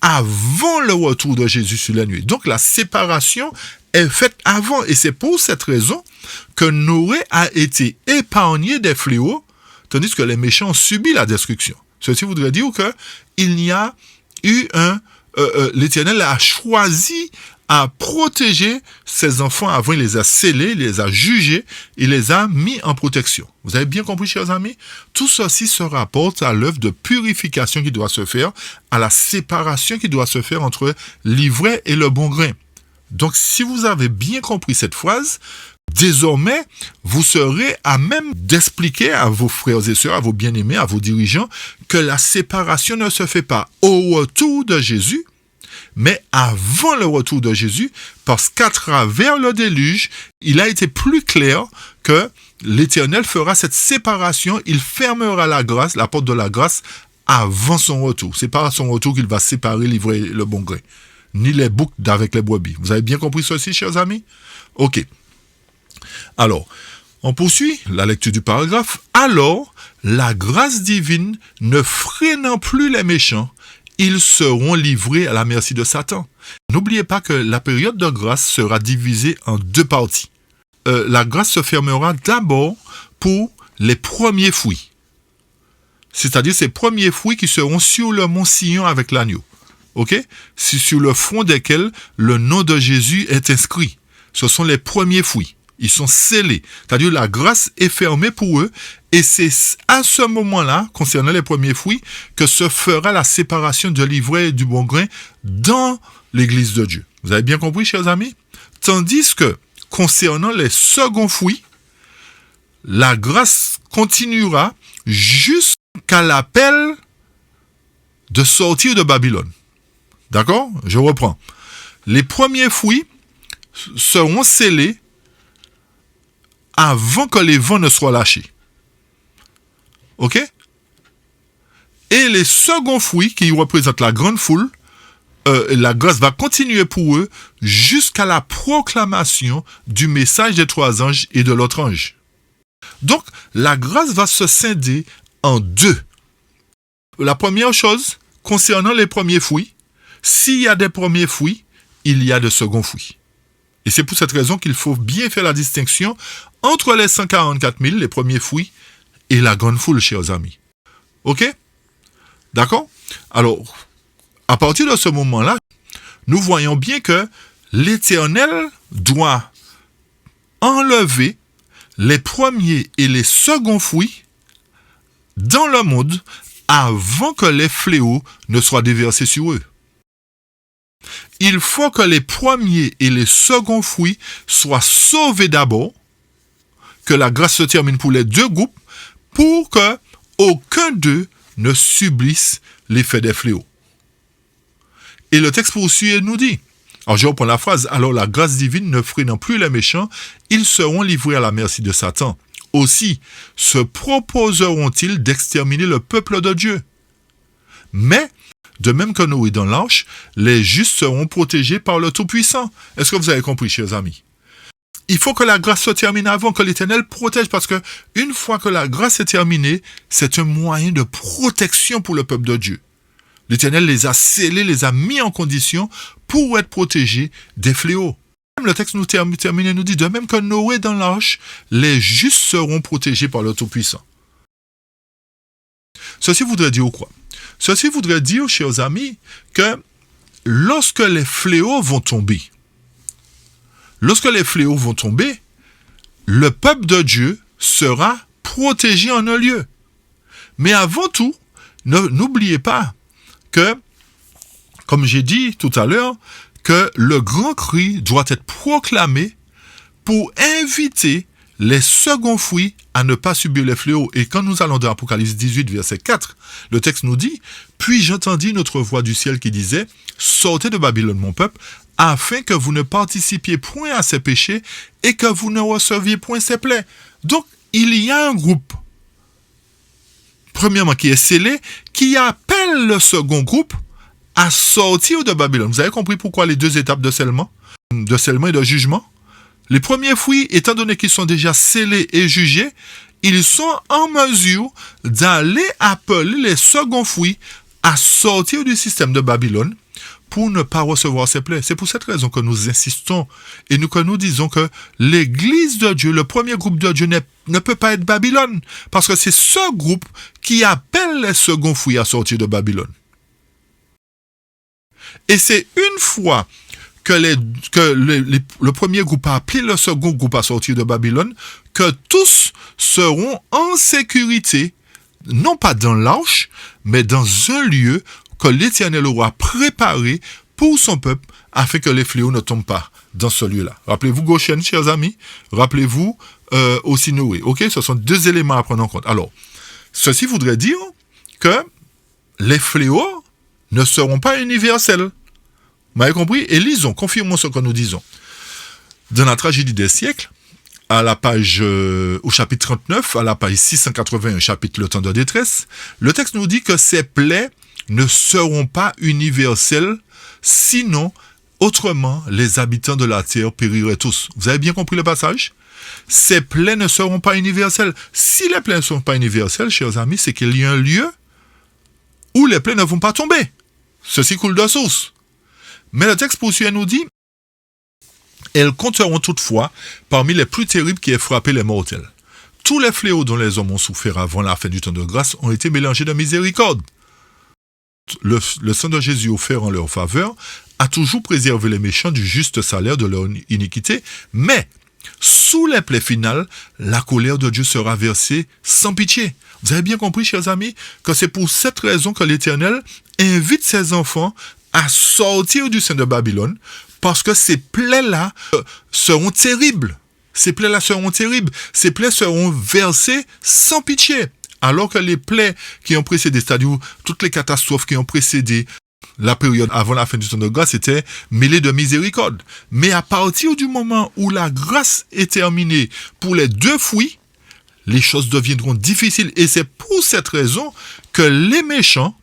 avant le retour de Jésus sur la nuit. Donc la séparation est faite avant. Et c'est pour cette raison que Noé a été épargné des fléaux, tandis que les méchants ont subi la destruction. Ceci voudrait dire qu'il n'y a eu l'Éternel a choisi à protéger ses enfants avant, il les a scellés, il les a jugés, il les a mis en protection. Vous avez bien compris, chers amis? Tout ceci se rapporte à l'œuvre de purification qui doit se faire, à la séparation qui doit se faire entre l'ivraie et le bon grain. Donc, si vous avez bien compris cette phrase, désormais, vous serez à même d'expliquer à vos frères et sœurs, à vos bien-aimés, à vos dirigeants, que la séparation ne se fait pas au retour de Jésus, mais avant le retour de Jésus, parce qu'à travers le déluge, il a été plus clair que l'Éternel fera cette séparation, il fermera la grâce, la porte de la grâce, avant son retour. C'est pas à son retour qu'il va séparer l'ivraie et le bon grain, ni les boucs d'avec les brebis. Vous avez bien compris ceci, chers amis? Ok. Alors, on poursuit la lecture du paragraphe. Alors, la grâce divine ne freinant plus les méchants, ils seront livrés à la merci de Satan. N'oubliez pas que la période de grâce sera divisée en 2 parties. La grâce se fermera d'abord pour les premiers fruits. C'est-à-dire ces premiers fruits qui seront sur le mont Sion avec l'agneau. Ok? C'est sur le front desquels le nom de Jésus est inscrit. Ce sont les premiers fruits. Ils sont scellés. C'est-à-dire la grâce est fermée pour eux. Et c'est à ce moment-là, concernant les premiers fruits, que se fera la séparation de l'ivraie et du bon grain dans l'Église de Dieu. Vous avez bien compris, chers amis? Tandis que, concernant les seconds fruits, la grâce continuera jusqu'à l'appel de sortir de Babylone. D'accord? Je reprends. Les premiers fruits seront scellés avant que les vents ne soient lâchés. Ok? Et les seconds fruits, qui représentent la grande foule, la grâce va continuer pour eux jusqu'à la proclamation du message des 3 anges et de l'autre ange. Donc, la grâce va se scinder en 2. La première chose, concernant les premiers fruits, s'il y a des premiers fruits, il y a de seconds fruits. Et c'est pour cette raison qu'il faut bien faire la distinction entre les 144 000, les premiers fruits, et la grande foule, chers amis. Ok? D'accord? Alors, à partir de ce moment-là, nous voyons bien que l'Éternel doit enlever les premiers et les seconds fruits dans le monde avant que les fléaux ne soient déversés sur eux. Il faut que les premiers et les seconds fruits soient sauvés d'abord, que la grâce se termine pour les deux groupes, pour que aucun d'eux ne subisse l'effet des fléaux. Et le texte poursuit et nous dit, alors je reprends la phrase, alors la grâce divine ne freinant plus les méchants, ils seront livrés à la merci de Satan. Aussi, se proposeront-ils d'exterminer le peuple de Dieu. Mais, de même que Noé dans l'arche, les justes seront protégés par le Tout-Puissant. Est-ce que vous avez compris, chers amis? Il faut que la grâce se termine avant, que l'Éternel protège, parce que une fois que la grâce est terminée, c'est un moyen de protection pour le peuple de Dieu. L'Éternel les a scellés, les a mis en condition pour être protégés des fléaux. Le texte nous termine et nous dit, de même que Noé dans l'arche, les justes seront protégés par le Tout-Puissant. Ceci voudrait dire quoi? Ceci voudrait dire, chers amis, que lorsque les fléaux vont tomber, le peuple de Dieu sera protégé en un lieu. Mais avant tout, n'oubliez pas que, comme j'ai dit tout à l'heure, que le grand cri doit être proclamé pour inviter les seconds fruits à ne pas subir les fléaux. Et quand nous allons dans Apocalypse 18, verset 4, le texte nous dit, « Puis j'entendis une autre voix du ciel qui disait, « Sortez de Babylone, mon peuple, afin que vous ne participiez point à ses péchés et que vous ne receviez point ses plaies. » Donc, il y a un groupe, premièrement, qui est scellé, qui appelle le second groupe à sortir de Babylone. Vous avez compris pourquoi les deux étapes de scellement et de jugement? Les premiers fruits, étant donné qu'ils sont déjà scellés et jugés, ils sont en mesure d'aller appeler les seconds fruits à sortir du système de Babylone pour ne pas recevoir ses plaies. C'est pour cette raison que nous insistons et que nous disons que l'Église de Dieu, le premier groupe de Dieu ne peut pas être Babylone, parce que c'est ce groupe qui appelle les seconds fruits à sortir de Babylone. Et c'est une fois que le premier groupe a appelé le second groupe à sortir de Babylone, que tous seront en sécurité, non pas dans l'arche, mais dans un lieu que l'Éternel aura préparé pour son peuple, afin que les fléaux ne tombent pas dans ce lieu-là. Rappelez-vous Goshen, chers amis, rappelez-vous aussi Noé. Ok, ce sont deux éléments à prendre en compte. Alors, ceci voudrait dire que les fléaux ne seront pas universels. Vous m'avez compris? Et lisons, confirmons ce que nous disons. Dans la tragédie des siècles, à la page, au chapitre 39, à la page 681, chapitre Le temps de détresse, le texte nous dit que ces plaies ne seront pas universelles, sinon, autrement, les habitants de la terre périraient tous. Vous avez bien compris le passage? Ces plaies ne seront pas universelles. Si les plaies ne sont pas universelles, chers amis, c'est qu'il y a un lieu où les plaies ne vont pas tomber. Ceci coule de source. Mais le texte poursuit et nous dit, elles compteront toutefois parmi les plus terribles qui aient frappé les mortels. Tous les fléaux dont les hommes ont souffert avant la fin du temps de grâce ont été mélangés de miséricorde. Le sang de Jésus offert en leur faveur a toujours préservé les méchants du juste salaire de leur iniquité, mais sous les plaies finales, la colère de Dieu sera versée sans pitié. Vous avez bien compris, chers amis, que c'est pour cette raison que l'Éternel invite ses enfants à sortir du sein de Babylone, parce que ces plaies-là seront terribles. Ces plaies-là seront terribles. Ces plaies seront versées sans pitié. Alors que les plaies qui ont précédé, c'est-à-dire toutes les catastrophes qui ont précédé la période avant la fin du temps de grâce, étaient mêlées de miséricorde. Mais à partir du moment où la grâce est terminée pour les deux fruits, les choses deviendront difficiles. Et c'est pour cette raison que les méchants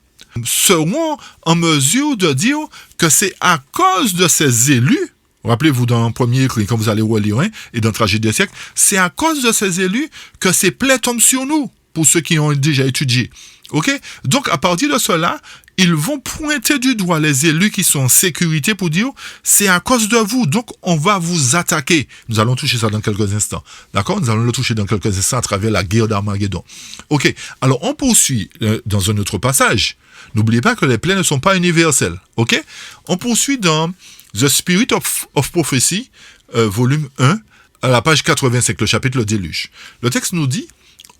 seront en mesure de dire que c'est à cause de ces élus, rappelez-vous dans le premier écrit, quand vous allez relire et dans la tragédie des siècles, c'est à cause de ces élus que ces plaies tombent sur nous, pour ceux qui ont déjà étudié. Ok? Donc, à partir de cela, ils vont pointer du doigt les élus qui sont en sécurité pour dire c'est à cause de vous, donc on va vous attaquer. Nous allons toucher ça dans quelques instants. D'accord? Nous allons le toucher dans quelques instants à travers la guerre d'Armageddon. Ok, alors on poursuit dans un autre passage. N'oubliez pas que les plaies ne sont pas universelles. Ok? On poursuit dans The Spirit of Prophecy, volume 1, à la page 85, le chapitre Le Déluge. Le texte nous dit,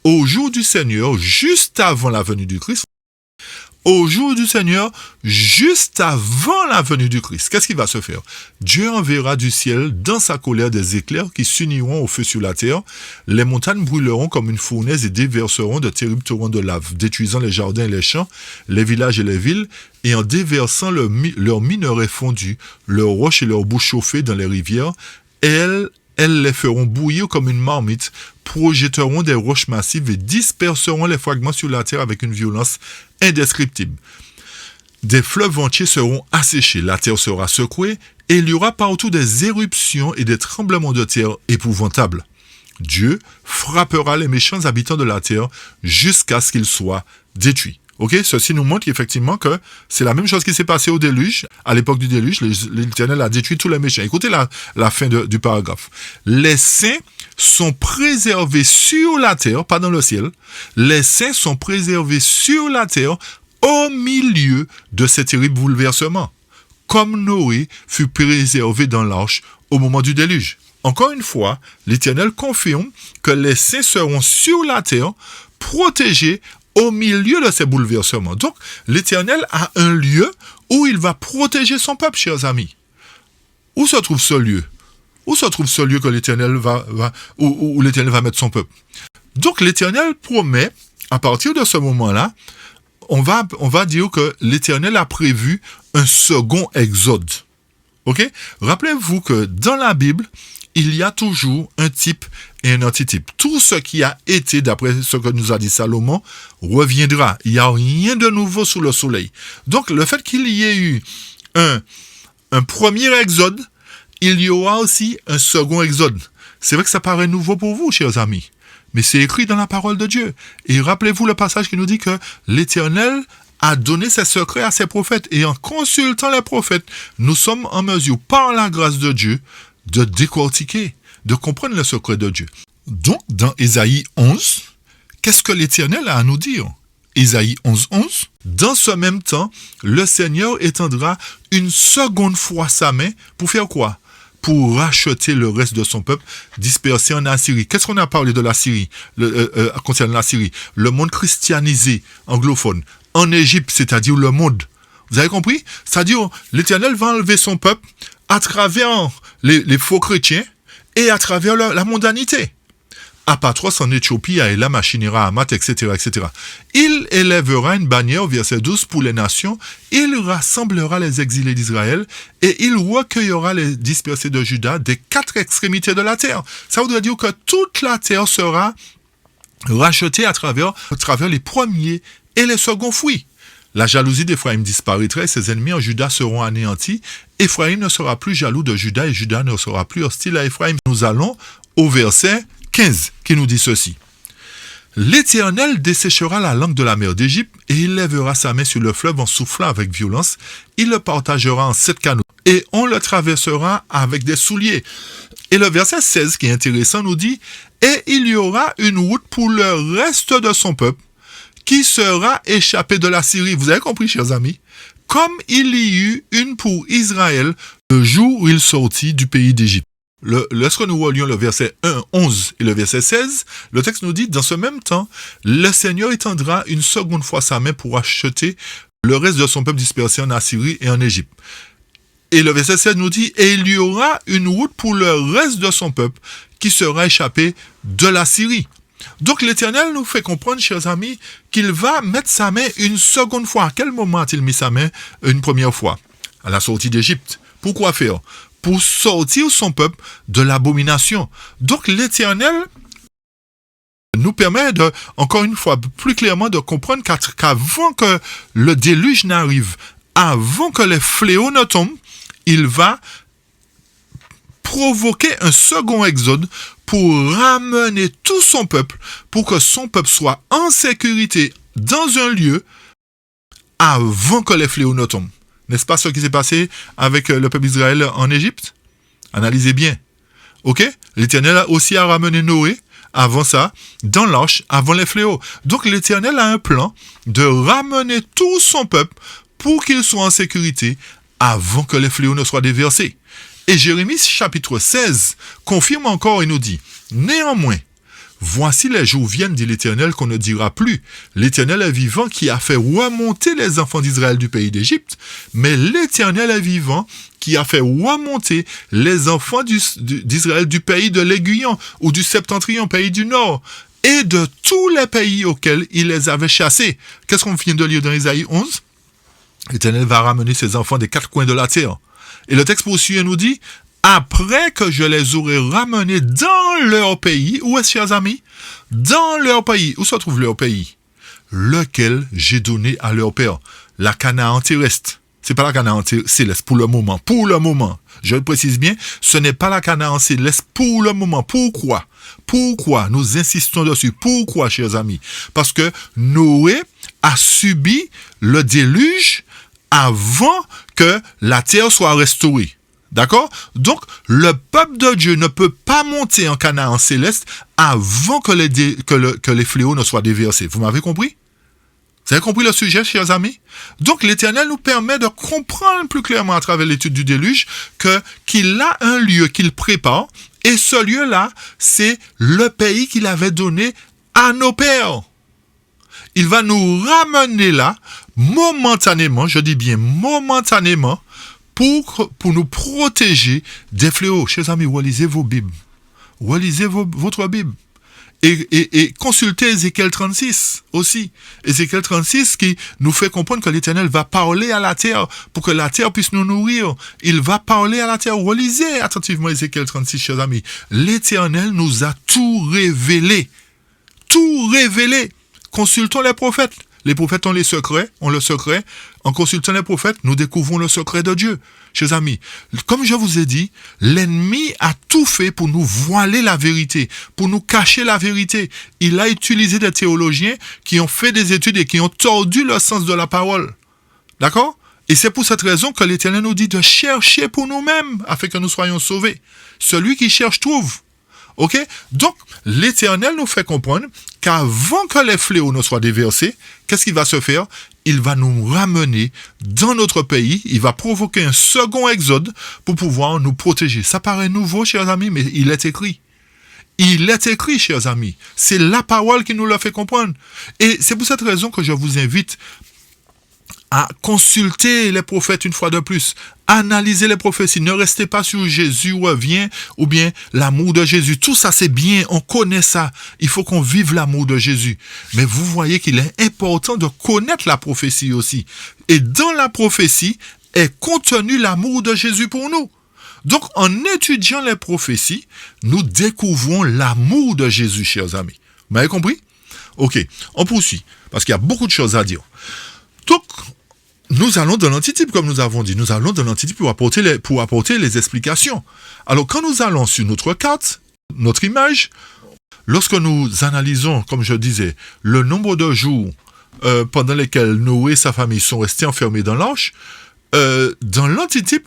au jour du Seigneur, juste avant la venue du Christ, au jour du Seigneur, juste avant la venue du Christ, qu'est-ce qui va se faire? Dieu enverra du ciel dans sa colère des éclairs qui s'uniront au feu sur la terre. Les montagnes brûleront comme une fournaise et déverseront de terribles torrents de lave, détruisant les jardins et les champs, les villages et les villes, et en déversant leurs minerais fondus, leurs roches et leurs boues chauffées dans les rivières. Elles les feront bouillir comme une marmite, projetteront des roches massives et disperseront les fragments sur la terre avec une violence indescriptible. Des fleuves entiers seront asséchés, la terre sera secouée, et il y aura partout des éruptions et des tremblements de terre épouvantables. Dieu frappera les méchants habitants de la terre jusqu'à ce qu'ils soient détruits. Ok, ceci nous montre effectivement que c'est la même chose qui s'est passée au déluge. À l'époque du déluge, l'Éternel a détruit tous les méchants. Écoutez la fin du paragraphe. Les saints sont préservés sur la terre, pas dans le ciel. Les saints sont préservés sur la terre au milieu de ces terribles bouleversements, comme Noé fut préservé dans l'arche au moment du déluge. Encore une fois, l'Éternel confirme que les saints seront sur la terre, protégés au milieu de ces bouleversements. Donc, l'Éternel a un lieu où il va protéger son peuple, chers amis. Où se trouve ce lieu? Où se trouve ce lieu que l'Éternel où l'Éternel va mettre son peuple? Donc, l'Éternel promet, à partir de ce moment-là, on va dire que l'Éternel a prévu un second exode. Ok? Rappelez-vous que dans la Bible, il y a toujours un type et un antitype. Tout ce qui a été, d'après ce que nous a dit Salomon, reviendra. Il n'y a rien de nouveau sous le soleil. Donc, le fait qu'il y ait eu un premier exode, il y aura aussi un second exode. C'est vrai que ça paraît nouveau pour vous, chers amis, mais c'est écrit dans la parole de Dieu. Et rappelez-vous le passage qui nous dit que l'Éternel a donné ses secrets à ses prophètes. Et en consultant les prophètes, nous sommes en mesure, par la grâce de Dieu, de décortiquer, de comprendre le secret de Dieu. Donc, dans Ésaïe 11, qu'est-ce que l'Éternel a à nous dire? Ésaïe 11, 11. Dans ce même temps, le Seigneur étendra une seconde fois sa main pour faire quoi? Pour racheter le reste de son peuple dispersé en Assyrie. Qu'est-ce qu'on a parlé de l'Assyrie concernant l'Assyrie? Le monde christianisé, anglophone. En Égypte, c'est-à-dire le monde. Vous avez compris? C'est-à-dire, l'Éternel va enlever son peuple à travers les faux chrétiens et à travers la mondanité. À Patros en Éthiopie, à Élam, à Shinera, à Hamath, etc., etc. Il élèvera une bannière, verset 12, pour les nations. Il rassemblera les exilés d'Israël et il recueillera les dispersés de Juda des 4 extrémités de la terre. Ça voudrait dire que toute la terre sera rachetée à travers les premiers et les seconds fruits. La jalousie d'Éphraïm disparaîtrait, ses ennemis en Juda seront anéantis. Éphraïm ne sera plus jaloux de Juda et Juda ne sera plus hostile à Éphraïm. Nous allons au verset 15 qui nous dit ceci. L'Éternel desséchera la langue de la mer d'Égypte et il lèvera sa main sur le fleuve en soufflant avec violence. Il le partagera en 7 canaux et on le traversera avec des souliers. Et le verset 16 qui est intéressant nous dit « Et il y aura une route pour le reste de son peuple qui sera échappé de la Syrie. » Vous avez compris, chers amis? Comme il y eut une pour Israël le jour où il sortit du pays d'Égypte. Lorsque nous relions le verset 1, 11 et le verset 16, le texte nous dit, dans ce même temps, le Seigneur étendra une seconde fois sa main pour acheter le reste de son peuple dispersé en Assyrie et en Égypte. Et le verset 16 nous dit, et il y aura une route pour le reste de son peuple qui sera échappé de la Syrie. Donc l'Éternel nous fait comprendre, chers amis, qu'il va mettre sa main une seconde fois. À quel moment a-t-il mis sa main une première fois? À la sortie d'Égypte. Pourquoi faire? Pour sortir son peuple de l'abomination. Donc l'Éternel nous permet encore une fois, plus clairement de comprendre qu'avant que le déluge n'arrive, avant que les fléaux ne tombent, il va provoquer un second exode pour ramener tout son peuple, pour que son peuple soit en sécurité dans un lieu avant que les fléaux ne tombent. N'est-ce pas ce qui s'est passé avec le peuple d'Israël en Égypte? Analysez bien. Ok? L'Éternel aussi a ramené Noé avant ça, dans l'arche, avant les fléaux. Donc l'Éternel a un plan de ramener tout son peuple pour qu'il soit en sécurité avant que les fléaux ne soient déversés. Et Jérémie chapitre 16 confirme encore et nous dit, néanmoins, voici les jours viennent, dit l'Éternel, qu'on ne dira plus. L'Éternel est vivant qui a fait remonter les enfants d'Israël du pays d'Égypte, mais l'Éternel est vivant qui a fait remonter les enfants d'Israël du pays de l'Aiguillon ou du Septentrion, pays du Nord, et de tous les pays auxquels il les avait chassés. Qu'est-ce qu'on vient de lire dans Isaïe 11? L'Éternel va ramener ses enfants des quatre coins de la terre. Et le texte poursuit et nous dit, après que je les aurai ramenés dans leur pays, où est-ce, chers amis? Dans leur pays. Où se trouve leur pays? Lequel j'ai donné à leur père. La Canaan terrestre. C'est pas la Canaan céleste pour le moment. Pour le moment. Je le précise bien, ce n'est pas la Canaan céleste pour le moment. Pourquoi? Pourquoi? Nous insistons dessus. Pourquoi, chers amis? Parce que Noé a subi le déluge avant que la terre soit restaurée. D'accord? Donc, le peuple de Dieu ne peut pas monter en Canaan céleste avant que les fléaux ne soient déversés. Vous m'avez compris? Vous avez compris le sujet, chers amis? Donc, l'Éternel nous permet de comprendre plus clairement à travers l'étude du déluge qu'il a un lieu qu'il prépare, et ce lieu-là, c'est le pays qu'il avait donné à nos pères. Il va nous ramener là, momentanément, je dis bien momentanément, pour nous protéger des fléaux. Chers amis, relisez vos Bibles. Relisez votre Bible. Et consultez Ézéchiel 36 aussi. Ézéchiel 36 qui nous fait comprendre que l'Éternel va parler à la terre pour que la terre puisse nous nourrir. Il va parler à la terre. Relisez attentivement Ézéchiel 36, chers amis. L'Éternel nous a tout révélé. Tout révélé. Consultons les prophètes. Les prophètes ont le secret. En consultant les prophètes, nous découvrons le secret de Dieu. Chers amis, comme je vous ai dit, l'ennemi a tout fait pour nous voiler la vérité, pour nous cacher la vérité. Il a utilisé des théologiens qui ont fait des études et qui ont tordu le sens de la parole. D'accord? Et c'est pour cette raison que l'Éternel nous dit de chercher pour nous-mêmes afin que nous soyons sauvés. Celui qui cherche trouve. Ok? Donc, l'Éternel nous fait comprendre qu'avant que les fléaux ne soient déversés, qu'est-ce qui va se faire? Il va nous ramener dans notre pays, il va provoquer un second exode pour pouvoir nous protéger. Ça paraît nouveau, chers amis, mais il est écrit. Il est écrit, chers amis. C'est la parole qui nous le fait comprendre. Et c'est pour cette raison que je vous invite à consulter les prophètes une fois de plus. Analysez les prophéties. Ne restez pas sur Jésus revient ou bien l'amour de Jésus. Tout ça, c'est bien. On connaît ça. Il faut qu'on vive l'amour de Jésus. Mais vous voyez qu'il est important de connaître la prophétie aussi. Et dans la prophétie est contenu l'amour de Jésus pour nous. Donc, en étudiant les prophéties, nous découvrons l'amour de Jésus, chers amis. Vous m'avez compris? Ok, on poursuit. Parce qu'il y a beaucoup de choses à dire. Donc, nous allons dans l'antitype, comme nous avons dit. Nous allons dans l'antitype pour apporter les explications. Alors, quand nous allons sur notre carte, notre image, lorsque nous analysons, comme je disais, le nombre de jours pendant lesquels Noé et sa famille sont restés enfermés dans l'arche, dans l'antitype,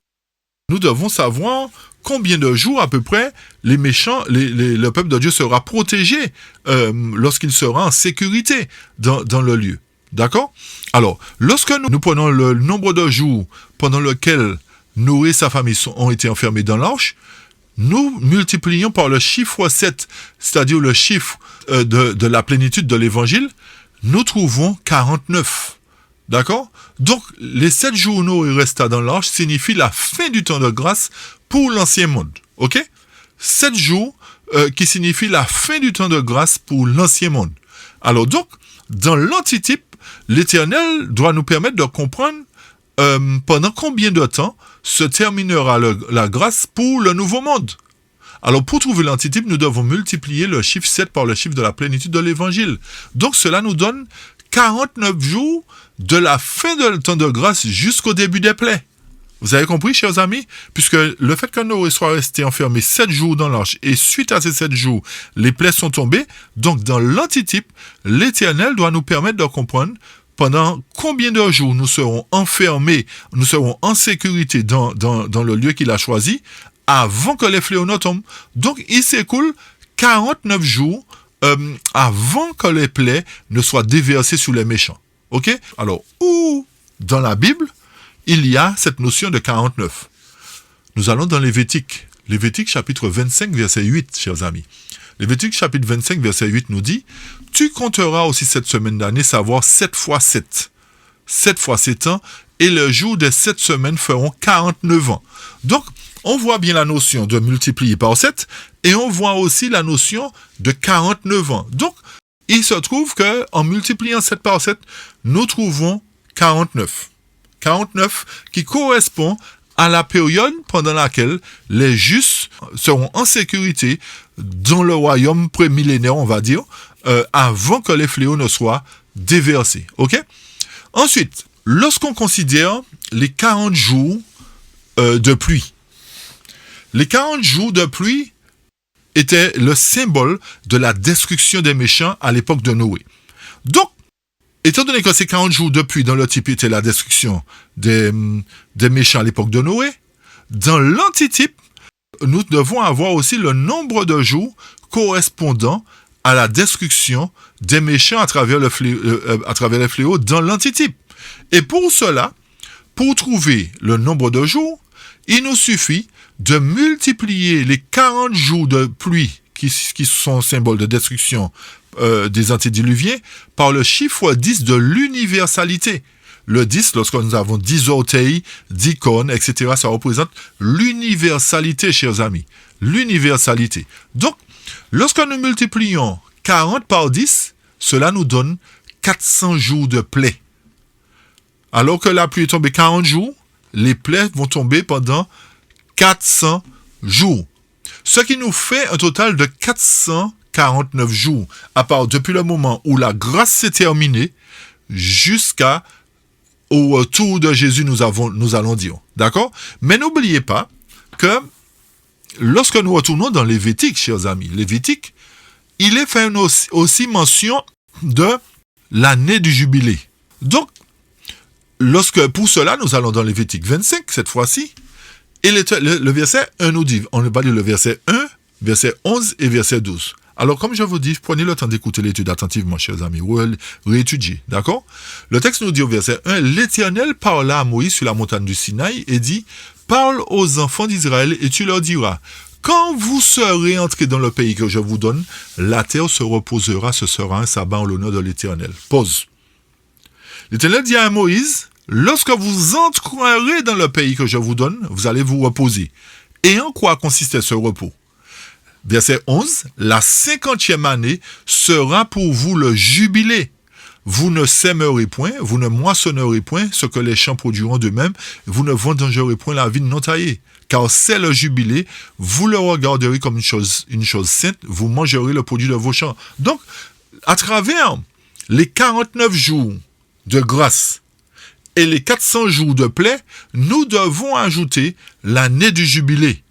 nous devons savoir combien de jours à peu près les méchants, le peuple de Dieu sera protégé lorsqu'il sera en sécurité dans le lieu. D'accord? Alors, lorsque nous prenons le nombre de jours pendant lequel Noé et sa famille ont été enfermés dans l'arche, nous multiplions par le chiffre 7, c'est-à-dire le chiffre de la plénitude de l'évangile, nous trouvons 49. D'accord? Donc, les 7 jours où Noé resta dans l'arche signifient la fin du temps de grâce pour l'ancien monde. Ok? 7 jours qui signifient la fin du temps de grâce pour l'ancien monde. Alors donc, dans l'antitype, l'Éternel doit nous permettre de comprendre pendant combien de temps se terminera la grâce pour le nouveau monde. Alors, pour trouver l'antitype, nous devons multiplier le chiffre 7 par le chiffre de la plénitude de l'évangile. Donc, cela nous donne 49 jours de la fin du temps de grâce jusqu'au début des plaies. Vous avez compris, chers amis? Puisque le fait que Noé soit resté enfermé 7 jours dans l'arche, et suite à ces 7 jours, les plaies sont tombées, donc dans l'antitype, l'Éternel doit nous permettre de comprendre pendant combien de jours nous serons enfermés, nous serons en sécurité dans le lieu qu'il a choisi, avant que les fléaux ne tombent. Donc, il s'écoule 49 jours avant que les plaies ne soient déversées sur les méchants. Ok? Alors, où dans la Bible, il y a cette notion de 49? Nous allons dans Lévitique. Lévitique chapitre 25, verset 8, chers amis. Lévitique chapitre 25, verset 8 nous dit « Tu compteras aussi cette semaine d'année, savoir 7 fois 7. 7 fois 7 ans, et le jour des 7 semaines feront 49 ans. » Donc, on voit bien la notion de multiplier par 7, et on voit aussi la notion de 49 ans. Donc, il se trouve qu'en multipliant 7 par 7, nous trouvons 49. 49 qui correspond à la période pendant laquelle les justes seront en sécurité dans le royaume prémillénaire, on va dire, avant que les fléaux ne soient déversés. Ok? Ensuite, lorsqu'on considère les 40 jours de pluie, les 40 jours de pluie étaient le symbole de la destruction des méchants à l'époque de Noé. Donc, étant donné que ces 40 jours de pluie dans le type était la destruction des méchants à l'époque de Noé, dans l'antitype, nous devons avoir aussi le nombre de jours correspondant à la destruction des méchants à travers les fléaux dans l'antitype. Et pour cela, pour trouver le nombre de jours, il nous suffit de multiplier les 40 jours de pluie qui sont symboles de destruction des antédiluviens par le chiffre 10 de l'universalité. Le 10, lorsque nous avons 10 orteils, 10 cornes, etc., ça représente l'universalité, chers amis. L'universalité. Donc, lorsque nous multiplions 40 par 10, cela nous donne 400 jours de plaies. Alors que la pluie est tombée 40 jours, les plaies vont tomber pendant 400 jours. Ce qui nous fait un total de 449 jours, à part depuis le moment où la grâce s'est terminée, jusqu'au retour de Jésus, nous allons dire. D'accord? Mais n'oubliez pas que lorsque nous retournons dans Lévitique, chers amis, Lévitique, il est fait aussi mention de l'année du jubilé. Donc, pour cela, nous allons dans Lévitique 25, cette fois-ci, et le verset 1 nous dit, on va lire le verset 1, verset 11 et verset 12. Alors, comme je vous dis, prenez le temps d'écouter l'étude attentivement, chers amis, ou réétudiez, d'accord? Le texte nous dit au verset 1, « L'Éternel parla à Moïse sur la montagne du Sinaï et dit, « Parle aux enfants d'Israël et tu leur diras, « Quand vous serez entrés dans le pays que je vous donne, la terre se reposera, ce sera un sabbat en l'honneur de l'Éternel. » Pause. L'Éternel dit à Moïse, « Lorsque vous entrerez dans le pays que je vous donne, vous allez vous reposer. » Et en quoi consistait ce repos? Verset 11, « La 50e année sera pour vous le jubilé. Vous ne sèmerez point, vous ne moissonnerez point ce que les champs produiront d'eux-mêmes, vous ne vendangerez point la vigne non taillée. Car c'est le jubilé, vous le regarderez comme une chose sainte, vous mangerez le produit de vos champs. » Donc, à travers les 49 jours de grâce et les 400 jours de plaie, nous devons ajouter l'année du jubilé.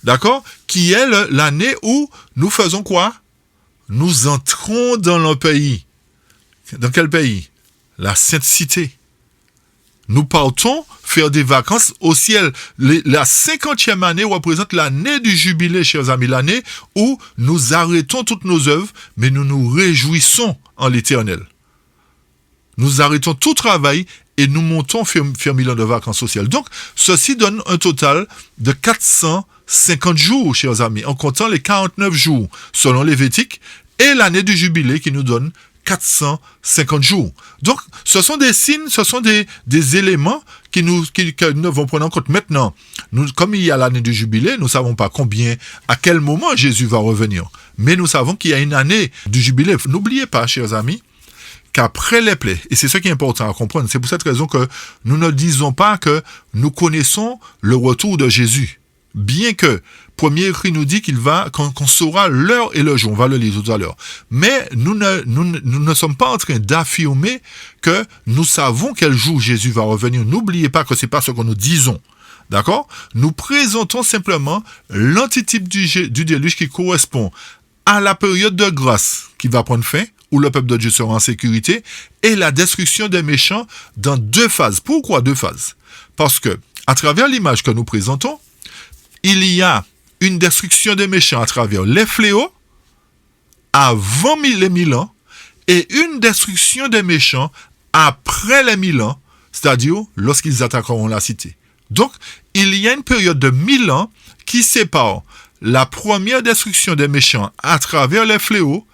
D'accord? Qui est l'année où nous faisons quoi? Nous entrons dans le pays. Dans quel pays? La Sainte Cité. Nous partons faire des vacances au ciel. La 50e année représente l'année du jubilé, chers amis. L'année où nous arrêtons toutes nos œuvres, mais nous nous réjouissons en l'Éternel. Nous arrêtons tout travail et nous montons faire 1000 ans de vacances au ciel. Donc, ceci donne un total de 450 jours, chers amis, en comptant les 49 jours selon Lévitique et l'année du jubilé qui nous donne 450 jours. Donc, ce sont des signes, ce sont des éléments que nous devons prendre en compte. Maintenant, comme il y a l'année du jubilé, nous ne savons pas à quel moment Jésus va revenir. Mais nous savons qu'il y a une année du jubilé. N'oubliez pas, chers amis, qu'après les plaies, et c'est ce qui est important à comprendre, c'est pour cette raison que nous ne disons pas que nous connaissons le retour de Jésus. Bien que, premier écrit nous dit qu'on saura l'heure et le jour, on va le lire tout à l'heure. Mais nous ne sommes pas en train d'affirmer que nous savons quel jour Jésus va revenir. N'oubliez pas que c'est pas ce que nous disons. D'accord? Nous présentons simplement l'antitype du déluge qui correspond à la période de grâce qui va prendre fin, où le peuple de Dieu sera en sécurité, et la destruction des méchants dans 2 phases. Pourquoi 2 phases? Parce que, à travers l'image que nous présentons, il y a une destruction des méchants à travers les fléaux, avant les 1000 ans, et une destruction des méchants après les 1000 ans, c'est-à-dire lorsqu'ils attaqueront la cité. Donc, il y a une période de 1000 ans qui sépare la première destruction des méchants à travers les fléaux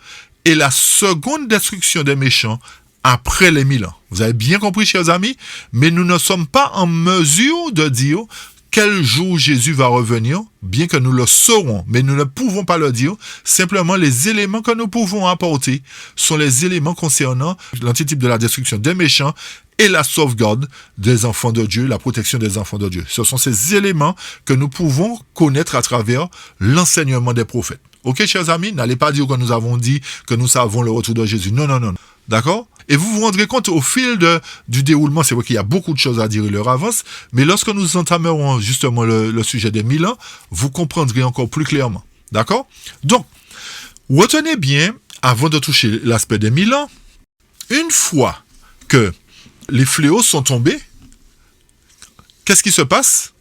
et la seconde destruction des méchants après les 1000 ans. Vous avez bien compris, chers amis, mais nous ne sommes pas en mesure de dire quel jour Jésus va revenir, bien que nous le saurons, mais nous ne pouvons pas le dire. Simplement, les éléments que nous pouvons apporter sont les éléments concernant l'antitype de la destruction des méchants et la sauvegarde des enfants de Dieu, la protection des enfants de Dieu. Ce sont ces éléments que nous pouvons connaître à travers l'enseignement des prophètes. Ok, chers amis, n'allez pas dire que nous avons dit que nous savons le retour de Jésus. Non, non, non. D'accord? Et vous vous rendrez compte au fil du déroulement, c'est vrai qu'il y a beaucoup de choses à dire, et l'heure avance, mais lorsque nous entamerons justement le sujet des 1000 ans, vous comprendrez encore plus clairement. D'accord? Donc, retenez bien, avant de toucher l'aspect des 1000 ans, une fois que les fléaux sont tombés, qu'est-ce qui se passe?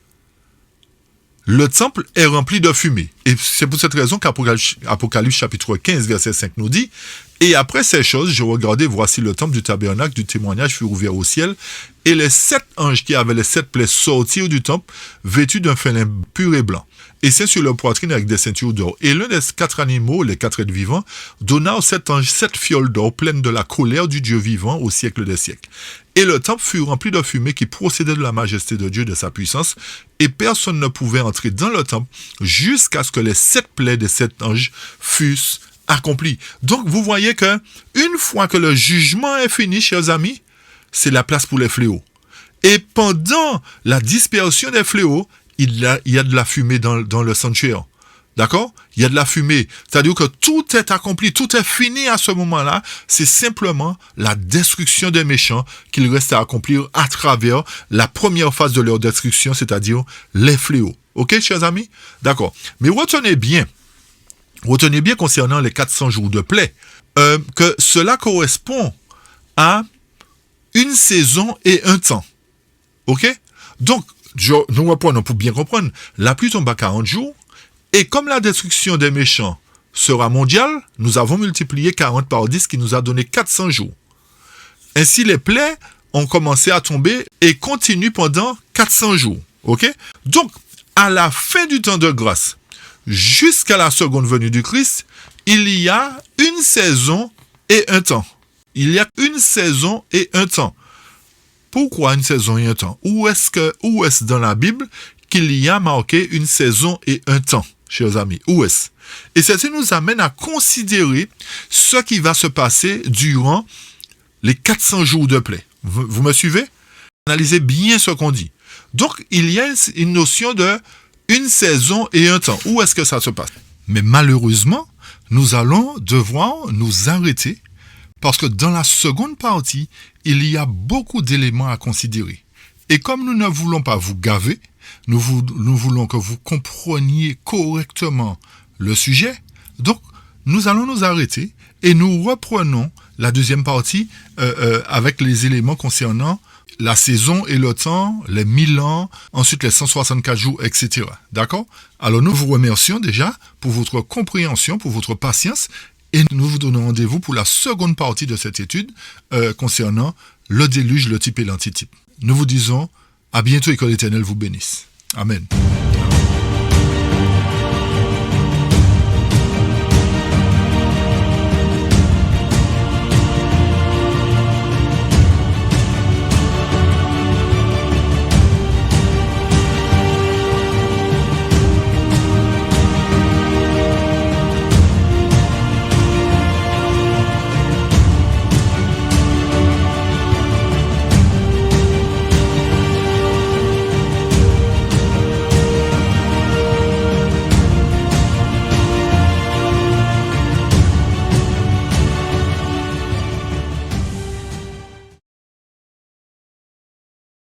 Le temple est rempli de fumée. Et c'est pour cette raison qu'Apocalypse chapitre 15, verset 5 nous dit « Et après ces choses, je regardais, voici le temple du tabernacle du témoignage fut ouvert au ciel, et les 7 anges qui avaient les 7 plaies sortirent du temple, vêtus d'un fin lin pur et blanc. Et c'est sur leur poitrine avec des ceintures d'or. Et l'un des 4 animaux, les 4 êtres vivants, donna aux 7 anges 7 fioles d'or pleines de la colère du Dieu vivant au siècle des siècles. Et le temple fut rempli de fumée qui procédait de la majesté de Dieu, de sa puissance, et personne ne pouvait entrer dans le temple jusqu'à ce que les 7 plaies des 7 anges fussent accomplies. Donc vous voyez que une fois que le jugement est fini, chers amis, c'est la place pour les fléaux. Et pendant la dispersion des fléaux, il y a de la fumée dans le sanctuaire. D'accord? Il y a de la fumée. C'est-à-dire que tout est accompli, tout est fini à ce moment-là. C'est simplement la destruction des méchants qu'il reste à accomplir à travers la première phase de leur destruction, c'est-à-dire les fléaux. Ok, chers amis? D'accord. Mais retenez bien concernant les 400 jours de plaie, que cela correspond à une saison et un temps. Ok? Donc, nous reprenons pour bien comprendre. La pluie tombe à 40 jours. Et comme la destruction des méchants sera mondiale, nous avons multiplié 40 par 10 qui nous a donné 400 jours. Ainsi, les plaies ont commencé à tomber et continuent pendant 400 jours. Ok? Donc, à la fin du temps de grâce, jusqu'à la seconde venue du Christ, il y a une saison et un temps. Il y a une saison et un temps. Pourquoi une saison et un temps? Où est-ce dans la Bible qu'il y a marqué une saison et un temps, chers amis? Où est-ce? Et ceci nous amène à considérer ce qui va se passer durant les 400 jours de plaie. Vous me suivez? Analysez bien ce qu'on dit. Donc, il y a une notion de une saison et un temps. Où est-ce que ça se passe? Mais malheureusement, nous allons devoir nous arrêter parce que dans la seconde partie, il y a beaucoup d'éléments à considérer. Et comme nous ne voulons pas vous gaver, nous voulons que vous compreniez correctement le sujet. Donc, nous allons nous arrêter et nous reprenons la deuxième partie avec les éléments concernant la saison et le temps, les 1000 ans, ensuite les 164 jours, etc. D'accord? Alors, nous vous remercions déjà pour votre compréhension, pour votre patience, et nous vous donnons rendez-vous pour la seconde partie de cette étude concernant le déluge, le type et l'antitype. Nous vous disons à bientôt et que l'Éternel vous bénisse. Amen.